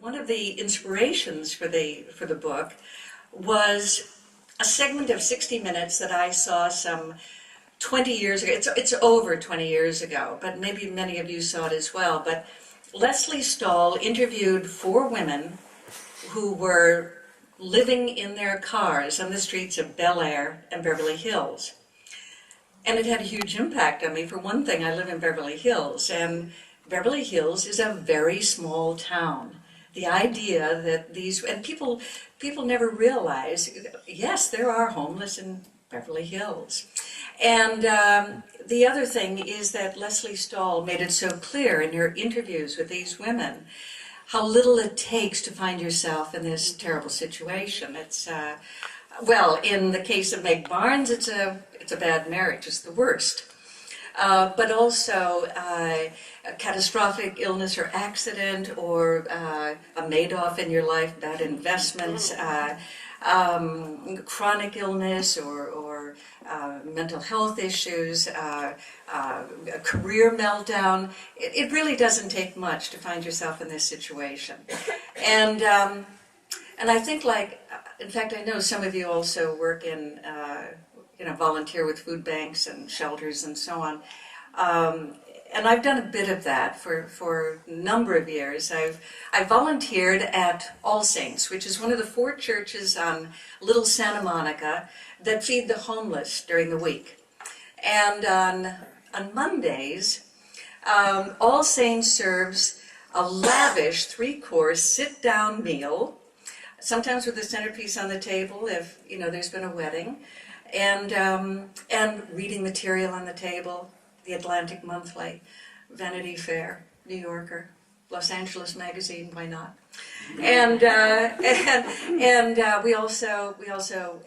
one of the inspirations for the book was a segment of 60 Minutes that I saw some 20 years ago. It's over 20 years ago, but maybe many of you saw it as well. But Lesley Stahl interviewed 4 women who were living in their cars on the streets of Bel Air and Beverly Hills. And it had a huge impact on me. For one thing, I live in Beverly Hills, and Beverly Hills is a very small town. The idea that and people never realize, yes, there are homeless in Beverly Hills. And the other thing is that Lesley Stahl made it so clear in her interviews with these women how little it takes to find yourself in this terrible situation. It's well, in the case of Meg Barnes, it's a bad marriage. It's the worst. But also a catastrophic illness or accident, or a Madoff in your life, bad investments, chronic illness, or mental health issues, a career meltdown. It really doesn't take much to find yourself in this situation. And I think, in fact, I know some of you also work in volunteer with food banks and shelters and so on. And I've done a bit of that for a number of years. I volunteered at All Saints, which is one of the 4 churches on Little Santa Monica that feed the homeless during the week. And on Mondays, All Saints serves a lavish 3-course sit-down meal, sometimes with a centerpiece on the table if there's been a wedding, and reading material on the table. The Atlantic Monthly, Vanity Fair, New Yorker, Los Angeles Magazine, why not? And we also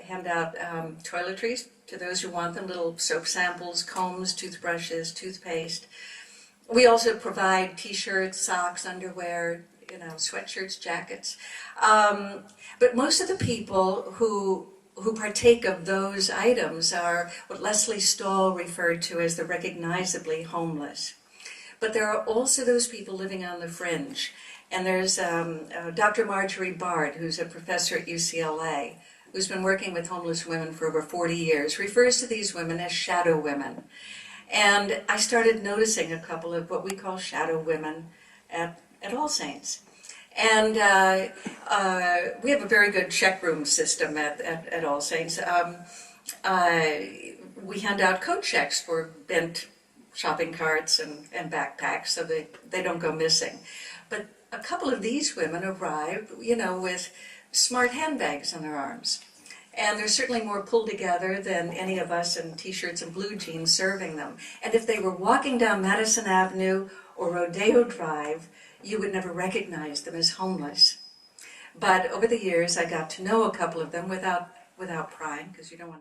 hand out toiletries to those who want them, little soap samples, combs, toothbrushes, toothpaste. We also provide T-shirts, socks, underwear, sweatshirts, jackets. But most of the people who partake of those items are what Lesley Stahl referred to as the recognizably homeless. But there are also those people living on the fringe. And there's Dr. Marjorie Bard, who's a professor at UCLA, who's been working with homeless women for over 40 years, refers to these women as shadow women. And I started noticing a couple of what we call shadow women at All Saints. And we have a very good check room system at All Saints. We hand out coat checks for bent shopping carts and backpacks so they don't go missing. But a couple of these women arrive, with smart handbags on their arms. And they're certainly more pulled together than any of us in T-shirts and blue jeans serving them. And if they were walking down Madison Avenue or Rodeo Drive, you would never recognize them as homeless. But over the years, I got to know a couple of them without prying, because you don't want to